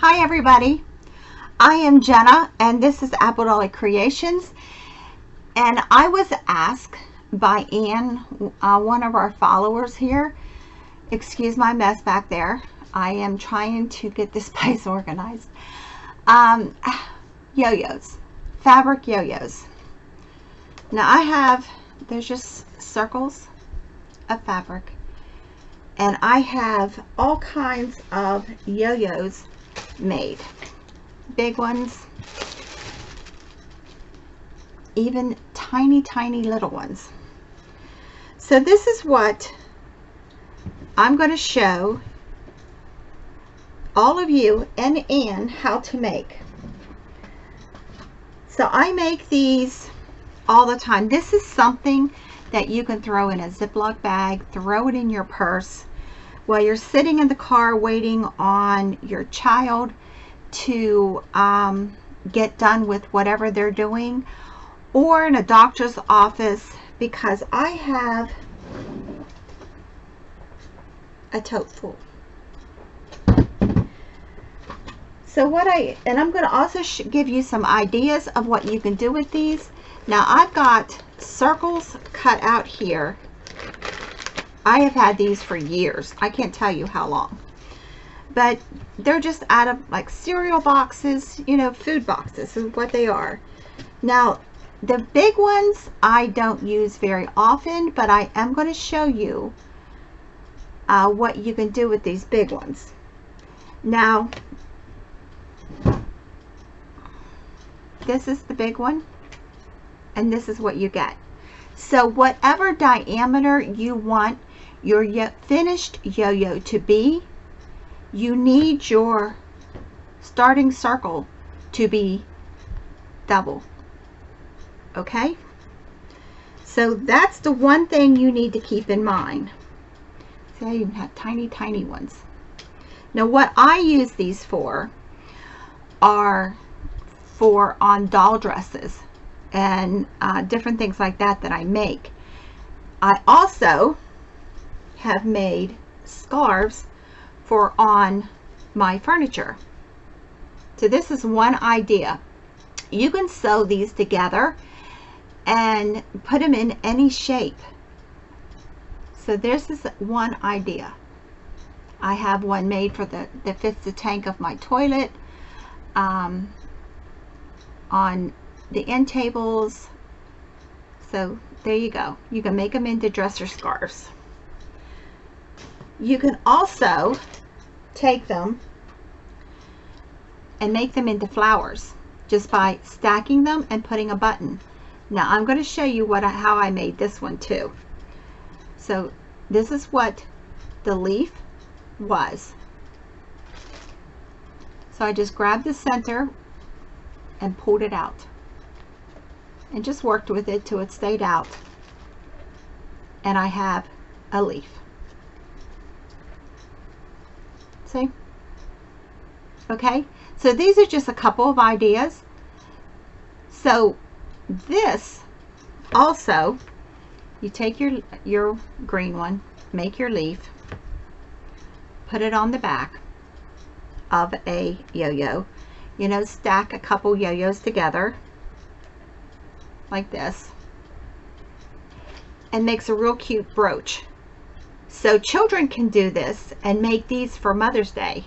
Hi everybody, I am Jenna and this is Apple Dolly Creations, and I was asked by Ann, one of our followers here. Excuse my mess back there. I am trying to get this place organized. Yo-yos, fabric yo-yos. Now I have, there's just circles of fabric, and I have all kinds of yo-yos made. Big ones, even tiny little ones. So this is what I'm going to show all of you and Ann how to make. So I make these all the time. This is something that you can throw in a Ziploc bag, throw it in your purse while you're sitting in the car waiting on your child to get done with whatever they're doing, or in a doctor's office, because I have a tote full. So I'm going to also give you some ideas of what you can do with these. Now I've got circles cut out here. I have had these for years. I can't tell you how long. But they're just out of like cereal boxes, you know, food boxes is what they are. Now, the big ones I don't use very often, but I am going to show you what you can do with these big ones. Now, this is the big one, and this is what you get. So whatever diameter you want your finished yo-yo to be, you need your starting circle to be double. Okay? So that's the one thing you need to keep in mind. See, I even have tiny ones. Now what I use these for are on doll dresses and different things like that that I make. I also have made scarves for on my furniture. So this is one idea. You can sew these together and put them in any shape. So this is one idea. I have one made for that fits the tank of my toilet, on the end tables. So there you go. You can make them into dresser scarves. You can also take them and make them into flowers just by stacking them and putting a button. Now I'm going to show you how I made this one too. So this is what the leaf was. So I just grabbed the center and pulled it out and just worked with it till it stayed out, and I have a leaf. See? Okay, so these are just a couple of ideas. So this also, you take your green one, make your leaf, put it on the back of a yo-yo, you know, stack a couple yo-yos together like this, and makes a real cute brooch. So children can do this and make these for Mother's Day.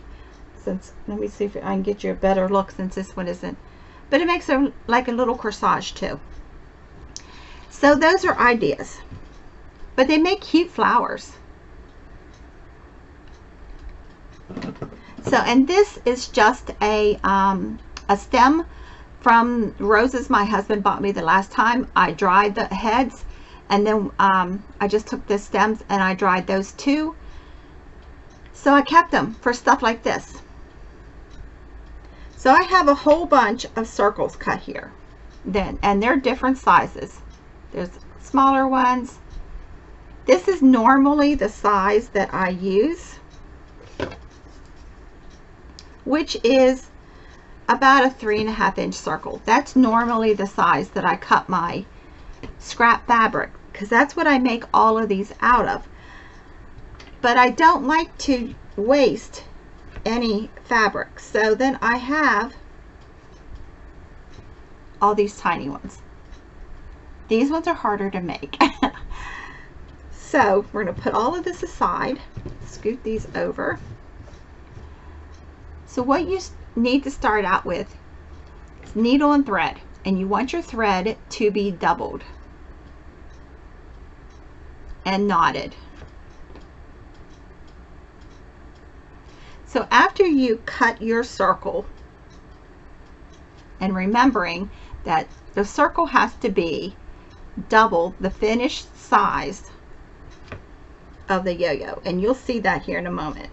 Since, let me see if I can get you a better look since this one isn't, but it makes a like a little corsage too. So those are ideas, but they make cute flowers. So, and this is just a stem from roses my husband bought me the last time. I dried the heads, and then I just took the stems and I dried those too. So I kept them for stuff like this. So I have a whole bunch of circles cut here, and they're different sizes. There's smaller ones. This is normally the size that I use, which is about a 3.5 inch circle. That's normally the size that I cut my scrap fabric, because that's what I make all of these out of. But I don't like to waste any fabric. So then I have all these tiny ones. These ones are harder to make. So we're going to put all of this aside, scoot these over. So what you need to start out with is needle and thread, and you want your thread to be doubled and knotted. So after you cut your circle, and remembering that the circle has to be double the finished size of the yo-yo, and you'll see that here in a moment.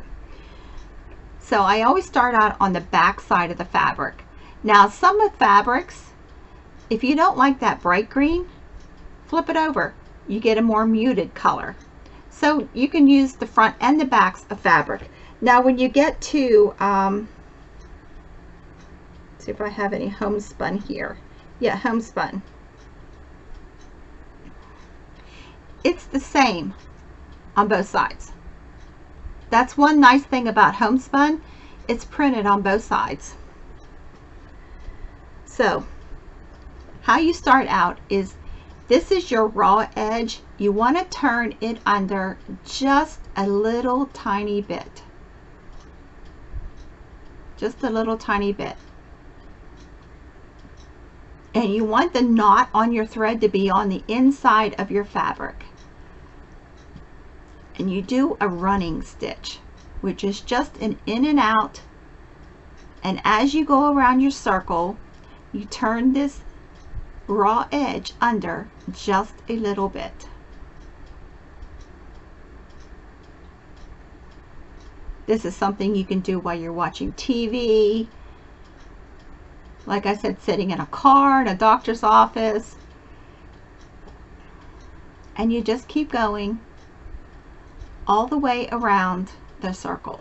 So I always start out on the back side of the fabric. Now some of the fabrics, if you don't like that bright green, flip it over. You get a more muted color. So you can use the front and the backs of fabric. Now when you get to, see if I have any homespun here. Yeah, homespun. It's the same on both sides. That's one nice thing about homespun. It's printed on both sides. So how you start out is, this is your raw edge. You want to turn it under just a little tiny bit. Just a little tiny bit. And you want the knot on your thread to be on the inside of your fabric. And you do a running stitch, which is just an in and out. And as you go around your circle, you turn this raw edge under just a little bit. This is something you can do while you're watching TV. Like I said, sitting in a car, in a doctor's office. And you just keep going all the way around the circle.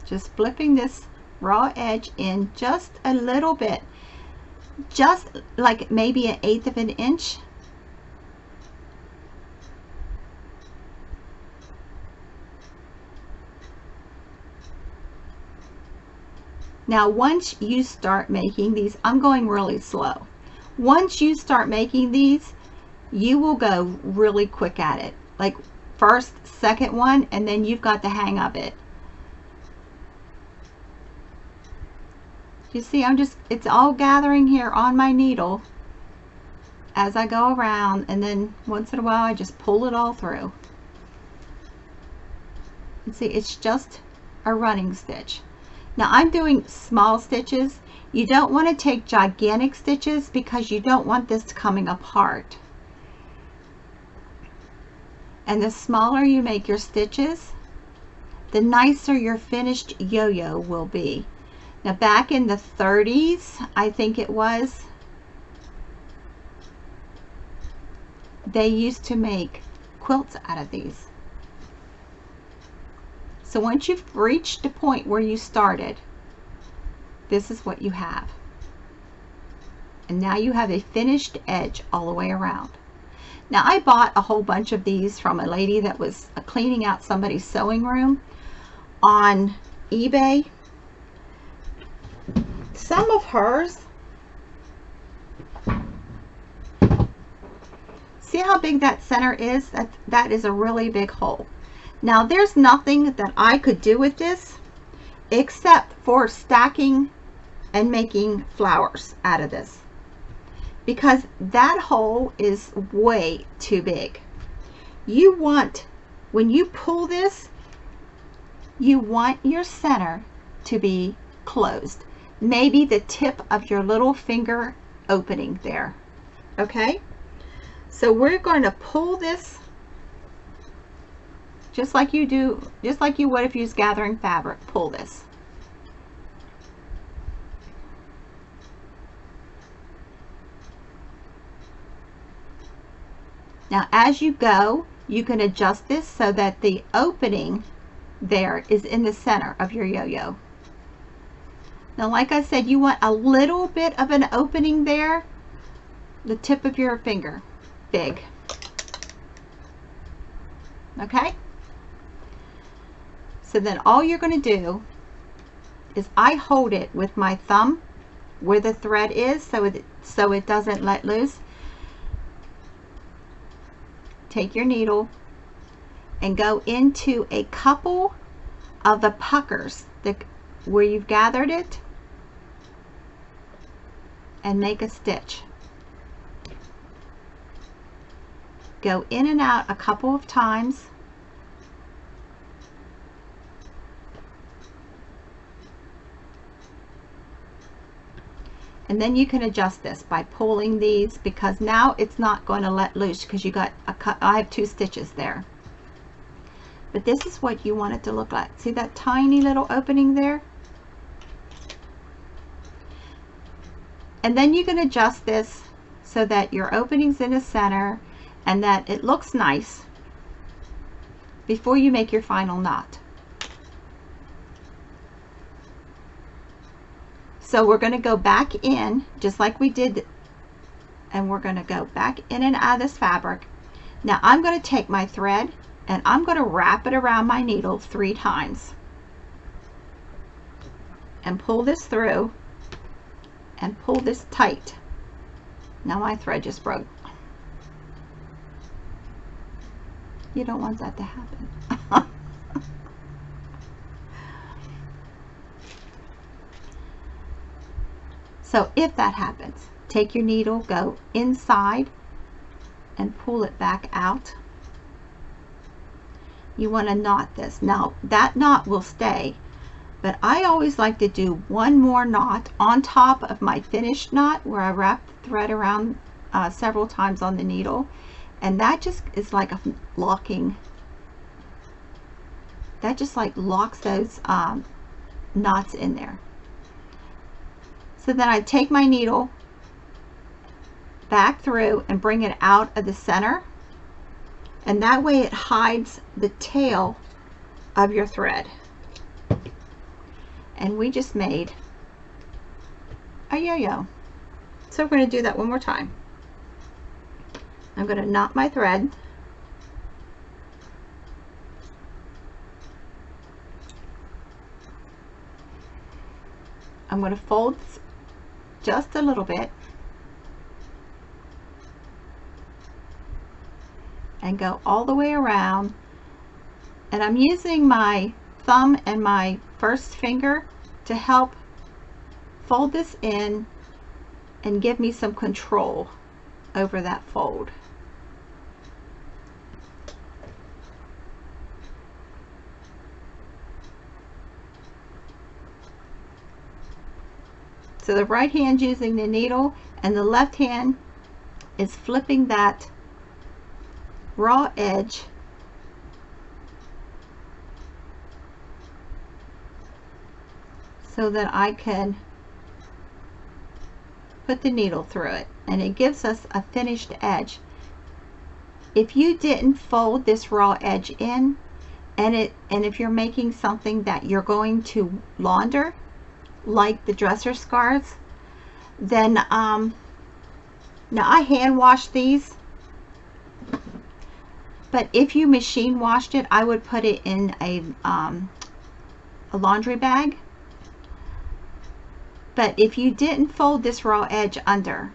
Just flipping this raw edge in just a little bit, just like maybe 1/8 of an inch. Now once you start making these, I'm going really slow. Once you start making these, you will go really quick at it. Like first, second one, and then you've got the hang of it. You see, it's all gathering here on my needle as I go around, and then once in a while I just pull it all through. And see, it's just a running stitch. Now I'm doing small stitches. You don't want to take gigantic stitches because you don't want this coming apart. And the smaller you make your stitches, the nicer your finished yo-yo will be. Now back in the 30s, I think it was, they used to make quilts out of these. So once you've reached the point where you started, this is what you have. And now you have a finished edge all the way around. Now I bought a whole bunch of these from a lady that was cleaning out somebody's sewing room on eBay. Some of hers, see how big that center is? That is a really big hole. Now there's nothing that I could do with this except for stacking and making flowers out of this, because that hole is way too big. You want, when you pull this, you want your center to be closed. Maybe the tip of your little finger opening there. Okay, so we're going to pull this just like you do, just like you would if you was gathering fabric. Pull this. Now as you go, you can adjust this so that the opening there is in the center of your yo-yo. Now, like I said, you want a little bit of an opening there, the tip of your finger, big. Okay? So then all you're going to do is I hold it with my thumb where the thread is so it doesn't let loose. Take your needle and go into a couple of the puckers where you've gathered it and make a stitch. Go in and out a couple of times. And then you can adjust this by pulling these, because now it's not going to let loose because you got I have 2 stitches there. But this is what you want it to look like. See that tiny little opening there? And then you can adjust this so that your opening's in the center and that it looks nice before you make your final knot. So we're going to go back in just like we did, and we're going to go back in and out of this fabric. Now I'm going to take my thread and I'm going to wrap it around my needle 3 times and pull this through and pull this tight. Now my thread just broke. You don't want that to happen. So if that happens, take your needle, go inside and pull it back out. You want to knot this. Now that knot will stay, but I always like to do one more knot on top of my finished knot where I wrap the thread around several times on the needle, and that just is like a locking. That just like locks those knots in there. So then I take my needle back through and bring it out of the center, and that way it hides the tail of your thread. And we just made a yo-yo. So we're going to do that one more time. I'm going to knot my thread. I'm going to fold just a little bit and go all the way around, and I'm using my thumb and my first finger to help fold this in and give me some control over that fold. So the right hand using the needle and the left hand is flipping that raw edge so that I can put the needle through it, and it gives us a finished edge. If you didn't fold this raw edge in, and if you're making something that you're going to launder, like the dresser scarves, then now I hand wash these, but if you machine washed it, I would put it in a laundry bag. But if you didn't fold this raw edge under,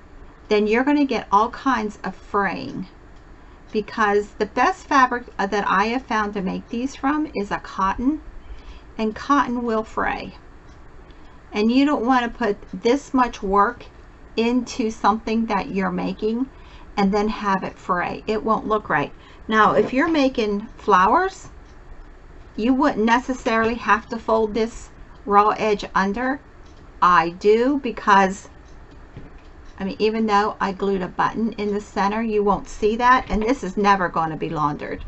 then you're going to get all kinds of fraying, because the best fabric that I have found to make these from is a cotton, and cotton will fray. And you don't want to put this much work into something that you're making and then have it fray. It won't look right. Now, if you're making flowers, you wouldn't necessarily have to fold this raw edge under. I do, because I mean, even though I glued a button in the center, you won't see that, and this is never going to be laundered.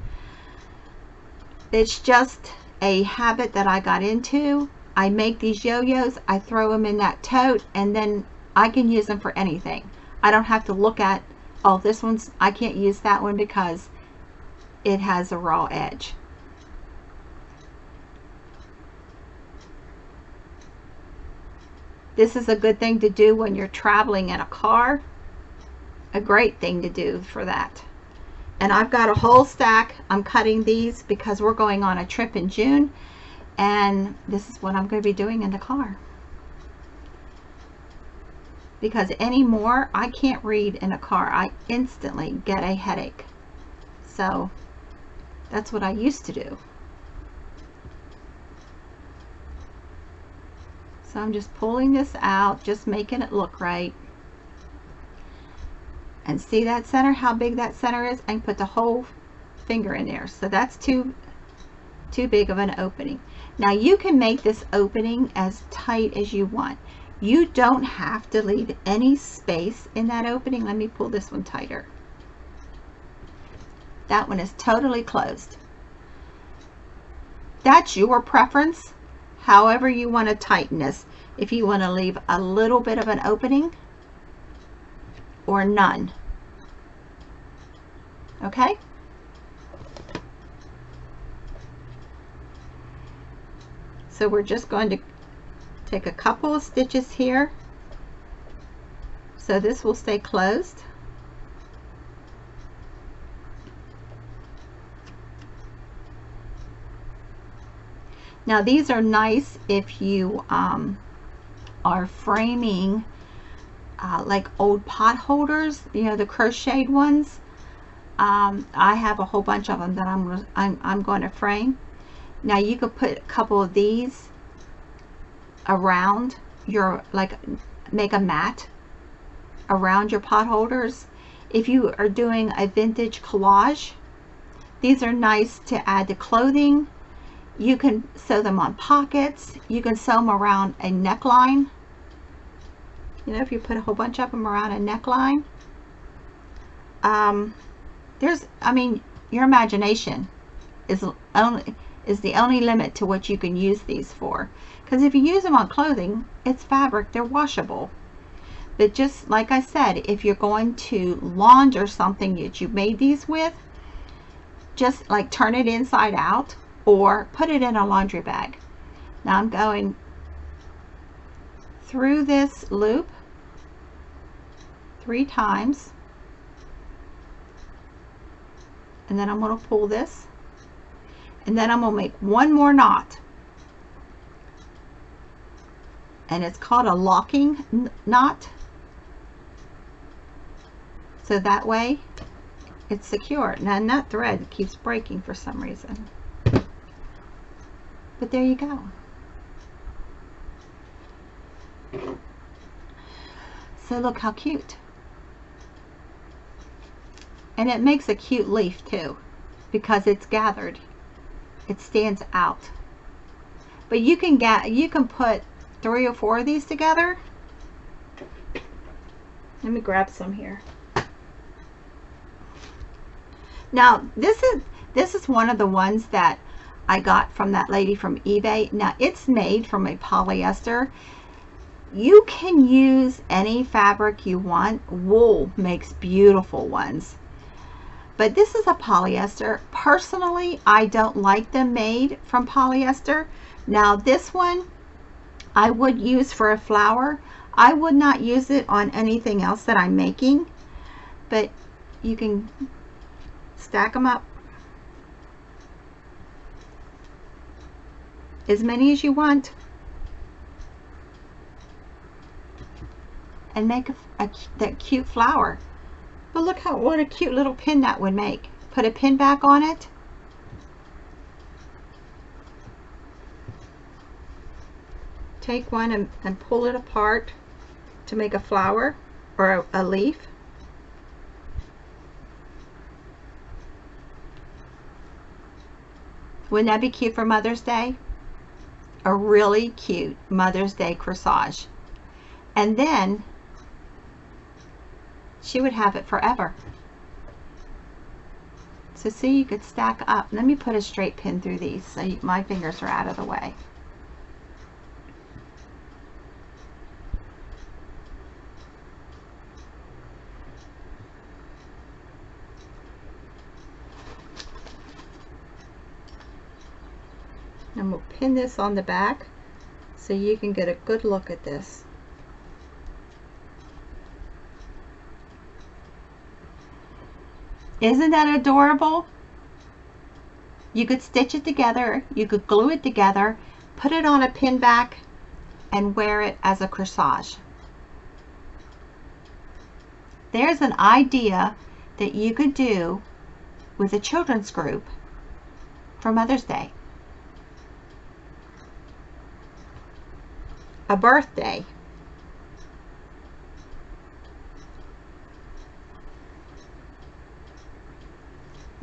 It's just a habit that I got into. I make these yo-yos, I throw them in that tote, and then I can use them for anything. I don't have to look at, oh, this one's, I can't use that one because it has a raw edge. This is a good thing to do when you're traveling in a car. A great thing to do for that. And I've got a whole stack. I'm cutting these because we're going on a trip in June, and this is what I'm going to be doing in the car. Because anymore, I can't read in a car. I instantly get a headache. So that's what I used to do. So I'm just pulling this out, just making it look right. And see that center, how big that center is? I can put the whole finger in there. So that's too big of an opening. Now you can make this opening as tight as you want. You don't have to leave any space in that opening. Let me pull this one tighter. That one is totally closed. That's your preference, however you want to tighten this. If you want to leave a little bit of an opening or none. Okay? So we're just going to take a couple of stitches here so this will stay closed. Now these are nice if you are framing like old pot holders, you know, the crocheted ones. I have a whole bunch of them that I'm going to frame. Now you could put a couple of these around your, like, make a mat around your pot holders. If you are doing a vintage collage, these are nice to add to clothing. You can sew them on pockets. You can sew them around a neckline. You know, if you put a whole bunch of them around a neckline. I mean, your imagination is the only limit to what you can use these for. Because if you use them on clothing, it's fabric, they're washable. But just like I said, if you're going to launder something that you made these with, just like turn it inside out or put it in a laundry bag. Now I'm going through this loop 3 times, and then I'm going to pull this, and then I'm going to make one more knot, and it's called a locking knot, so that way it's secure. Now that thread keeps breaking for some reason, but there you go. So look how cute. And it makes a cute leaf too, because it's gathered. It stands out. But you can put 3 or 4 of these together. Let me grab some here. Now this is one of the ones that I got from that lady from eBay. Now it's made from a polyester. You can use any fabric you want. Wool makes beautiful ones. But this is a polyester. Personally, I don't like them made from polyester. Now this one I would use for a flower. I would not use it on anything else that I'm making. But you can stack them up as many as you want and make that cute flower. But look what a cute little pin that would make. Put a pin back on it. Take one and pull it apart to make a flower or a leaf. Wouldn't that be cute for Mother's Day? A really cute Mother's Day corsage. And then she would have it forever. So see, you could stack up. Let me put a straight pin through these so my fingers are out of the way. And we'll pin this on the back so you can get a good look at this. Isn't that adorable? You could stitch it together, you could glue it together, put it on a pin back, and wear it as a corsage. There's an idea that you could do with a children's group for Mother's Day. A birthday.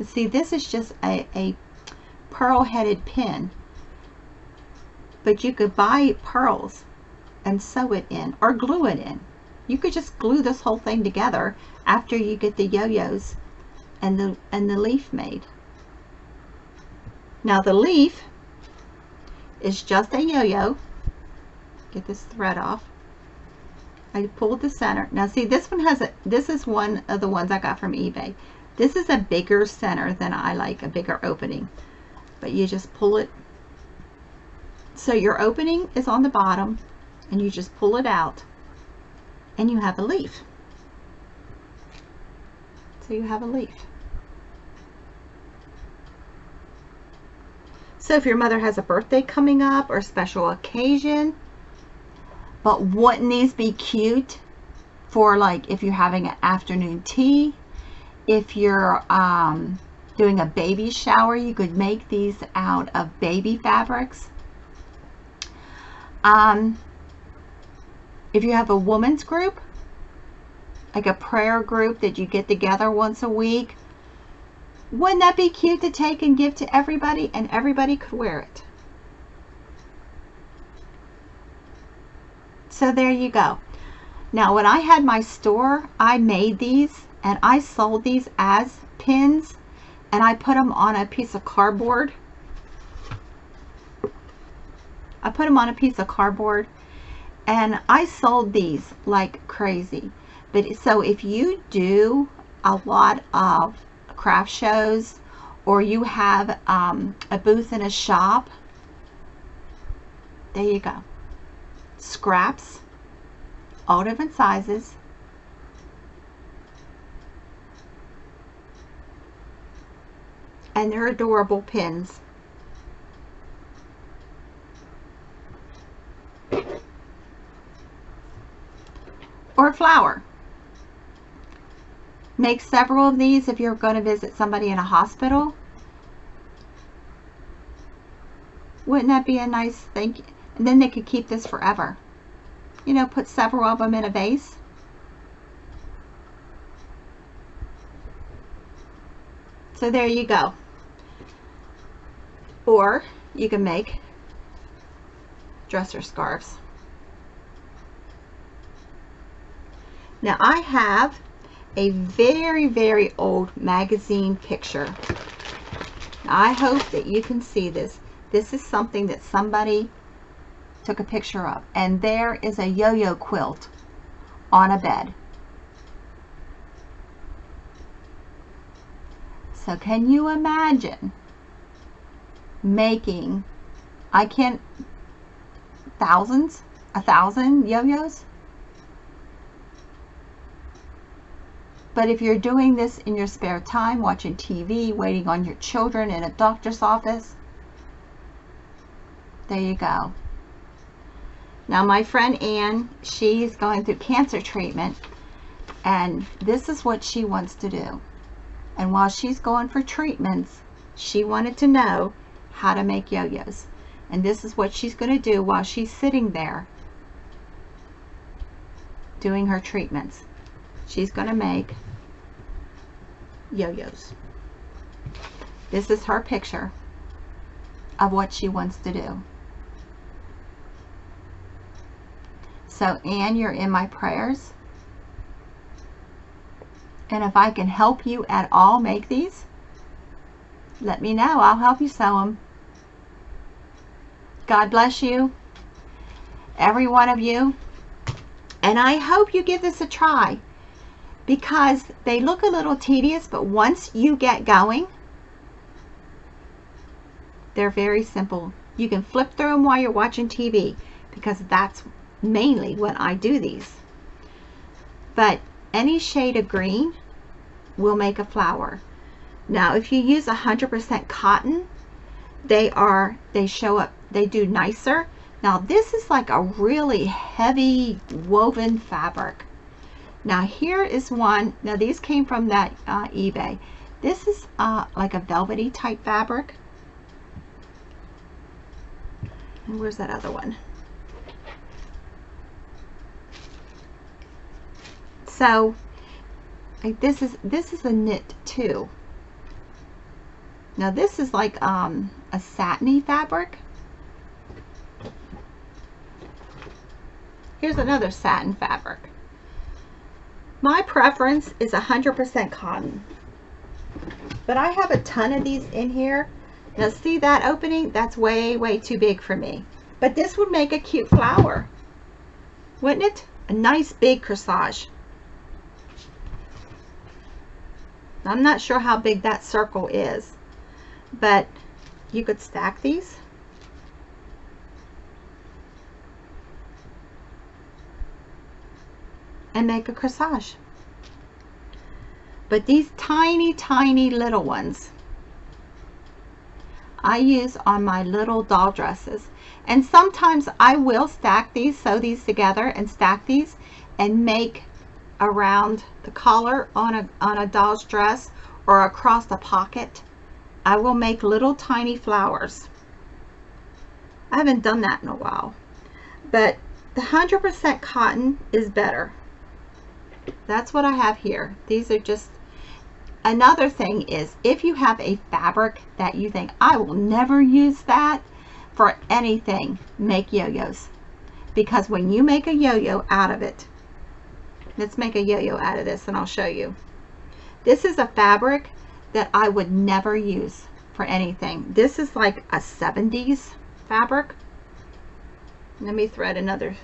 See, this is just a pearl-headed pin, but you could buy pearls and sew it in or glue it in. You could just glue this whole thing together after you get the yo-yos and the leaf made. Now the leaf is just a yo-yo. Get this thread off. I pulled the center. Now see, this one has this is one of the ones I got from eBay. This is a bigger center than I like, a bigger opening. But you just pull it. So your opening is on the bottom, and you just pull it out, and you have a leaf. So you have a leaf. So if your mother has a birthday coming up or a special occasion, but wouldn't these be cute for, like, if you're having an afternoon tea? If you're doing a baby shower, you could make these out of baby fabrics. If you have a woman's group, like a prayer group that you get together once a week, wouldn't that be cute to take and give to everybody, and everybody could wear it? So there you go. Now when I had my store, I made these and I sold these as pins, and I put them on a piece of cardboard. I put them on a piece of cardboard, and I sold these like crazy. But so if you do a lot of craft shows, or you have a booth in a shop, there you go. Scraps, all different sizes. And they're adorable pins. Or flower. Make several of these if you're going to visit somebody in a hospital. Wouldn't that be a nice thing? And then they could keep this forever. You know, put several of them in a vase. So there you go. Or you can make dresser scarves. Now I have a very, very old magazine picture. I hope that you can see this. This is something that somebody took a picture of. And there is a yo-yo quilt on a bed. So can you imagine making, thousands, 1,000 yo-yos? But if you're doing this in your spare time, watching TV, waiting on your children in a doctor's office, there you go. Now my friend Ann, she's going through cancer treatment, and this is what she wants to do. And while she's going for treatments, she wanted to know how to make yo-yos. And this is what she's going to do while she's sitting there doing her treatments. She's going to make yo-yos. This is her picture of what she wants to do. So Ann, you're in my prayers. And if I can help you at all make these, let me know. I'll help you sew them. God bless you, every one of you. And I hope you give this a try, because they look a little tedious, but once you get going, they're very simple. You can flip through them while you're watching TV, because that's mainly when I do these. But any shade of green will make a flower. Now if you use 100% cotton, they show up, they do nicer. Now this is like a really heavy woven fabric. Now here is one, now these came from that eBay. This is like a velvety type fabric. And where's that other one? So like this is a knit too. Now this is like a satiny fabric. Here's another satin fabric. My preference is 100% cotton, but I have a ton of these in here. Now see that opening? That's way too big for me. But this would make a cute flower, wouldn't it? A nice big corsage. I'm not sure how big that circle is, but you could stack these. And make a corsage. But these tiny little ones I use on my little doll dresses. And sometimes I will stack these, sew these together and stack these and make around the collar on a doll's dress or across the pocket. I will make little tiny flowers. I haven't done that in a while, but the 100% cotton is better. That's what I have here. These are just, another thing is, if you have a fabric that you think, I will never use that for anything, make yo-yos. Because when you make a yo-yo out of it, let's make a yo-yo out of this and I'll show you. This is a fabric that I would never use for anything. This is like a 70s fabric. Let me thread another.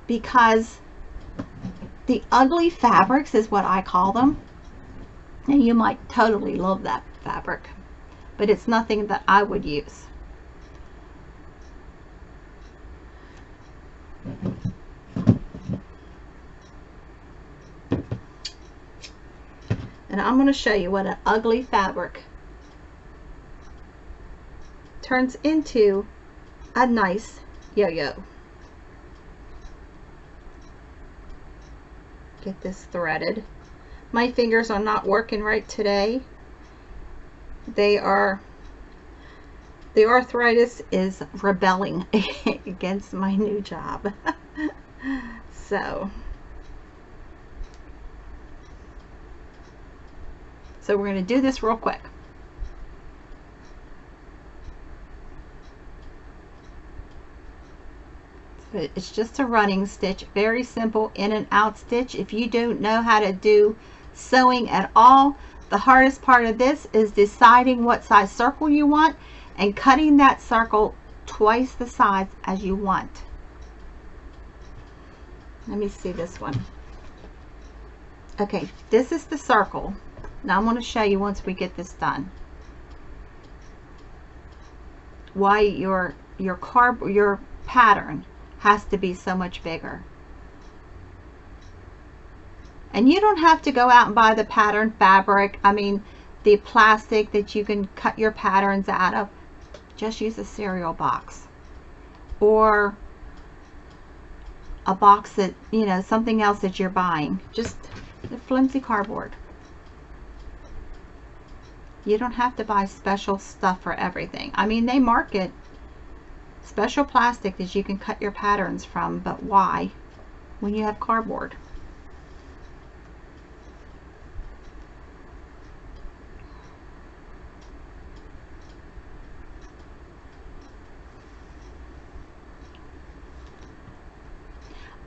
Because the ugly fabrics is what I call them. And you might totally love that fabric, but it's nothing that I would use. And I'm going to show you what an ugly fabric turns into a nice yo-yo. Get this threaded. My fingers are not working right today. The arthritis is rebelling against my new job. So we're going to do this real quick. So it's just a running stitch, very simple in and out stitch. If you don't know how to do sewing at all, the hardest part of this is deciding what size circle you want and cutting that circle twice the size as you want. Let me see this one. Okay, this is the circle. Now I'm going to show you once we get this done why your pattern has to be so much bigger. And you don't have to go out and buy the pattern fabric. I mean, the plastic that you can cut your patterns out of. Just use a cereal box or a box that, you know, something else that you're buying. Just the flimsy cardboard. You don't have to buy special stuff for everything. I mean, they market special plastic that you can cut your patterns from, but why when you have cardboard?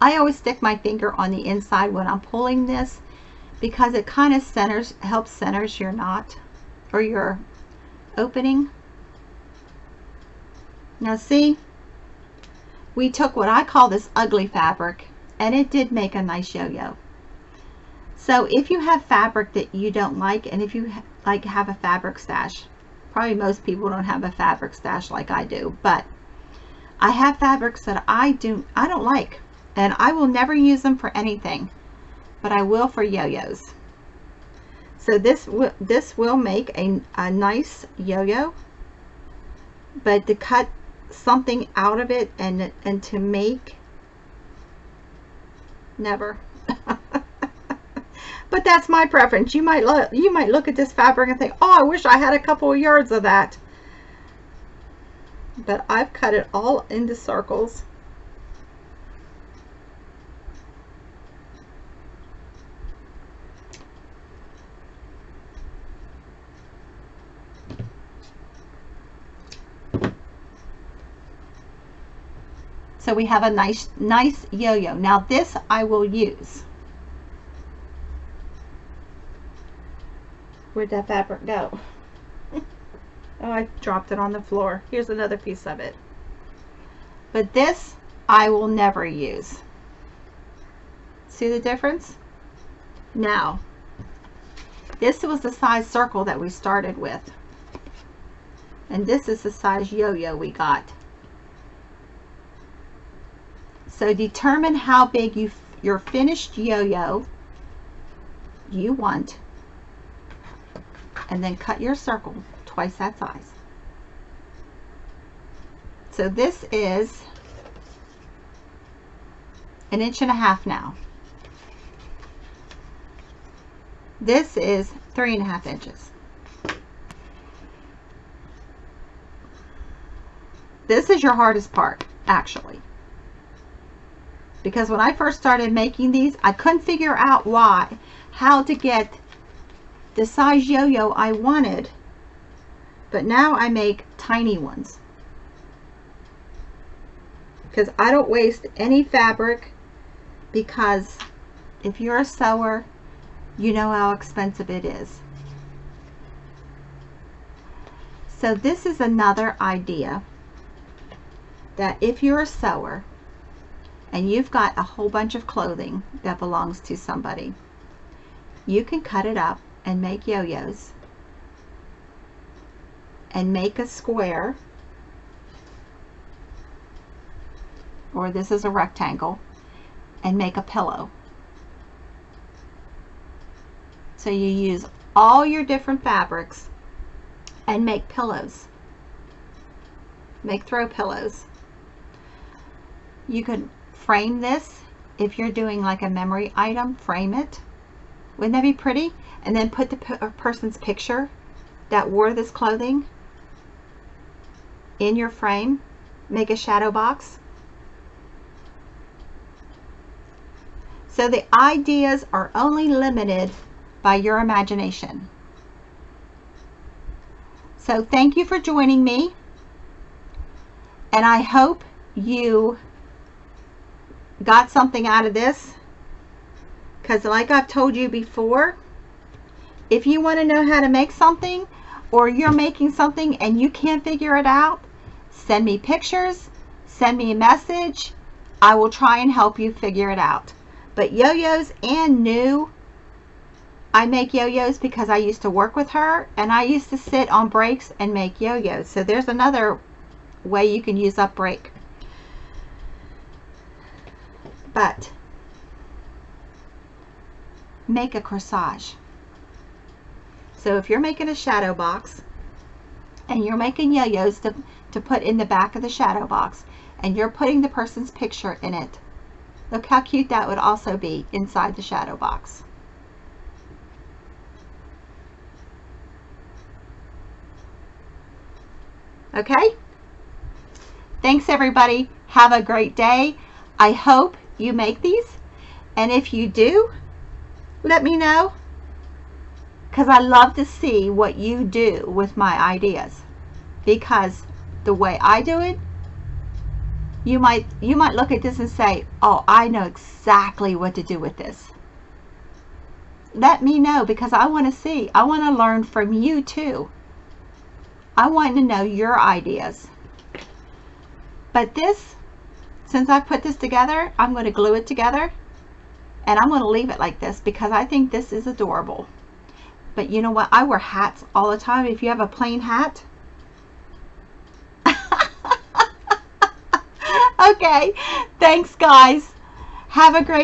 I always stick my finger on the inside when I'm pulling this because it kind of helps centers your knot or your opening. Now see, we took what I call this ugly fabric and it did make a nice yo-yo. So if you have fabric that you don't like, and if you have a fabric stash, probably most people don't have a fabric stash like I do, but I have fabrics that I don't like, and I will never use them for anything. but I will for yo-yos. So this will make a nice yo-yo, but to cut something out of it and to make, never. But that's my preference. You might look at this fabric and think, oh, I wish I had a couple of yards of that. But I've cut it all into circles. So we have a nice yo-yo. Now this I will use. Where'd that fabric go? Oh, I dropped it on the floor. Here's another piece of it. But this I will never use. See the difference? Now, this was the size circle that we started with. And this is the size yo-yo we got. So determine how big your finished yo-yo you want, and then cut your circle twice that size. So this is 1.5 inches now. This is 3.5 inches. This is your hardest part, actually. Because when I first started making these, I couldn't figure out how to get the size yo-yo I wanted. But now I make tiny ones. Because I don't waste any fabric, because if you're a sewer, you know how expensive it is. So this is another idea, that if you're a sewer and you've got a whole bunch of clothing that belongs to somebody, you can cut it up and make yo-yos and make a square, or this is a rectangle, and make a pillow. So you use all your different fabrics and make pillows, make throw pillows. You could frame this. If you're doing like a memory item, frame it. Wouldn't that be pretty? And then put the person's picture that wore this clothing in your frame. Make a shadow box. So the ideas are only limited by your imagination. So thank you for joining me, and I hope you got something out of this, because like I've told you before, if you want to know how to make something, or you're making something and you can't figure it out, send me pictures, send me a message. I will try and help you figure it out. But yo-yos and new, I make yo-yos because I used to work with her, and I used to sit on breaks and make yo-yos. So there's another way you can use up break. But make a corsage. So if you're making a shadow box and you're making yo-yos to put in the back of the shadow box, and you're putting the person's picture in it, look how cute that would also be inside the shadow box. Okay? Thanks everybody. Have a great day. I hope you make these, and if you do, let me know, because I love to see what you do with my ideas, because the way I do it, you might look at this and say, oh, I know exactly what to do with this. Let me know, because I want to see. I want to learn from you too. I want to know your ideas. But this, since I put this together, I'm going to glue it together, and I'm going to leave it like this because I think this is adorable. But you know what? I wear hats all the time. If you have a plain hat. Okay. Thanks, guys. Have a great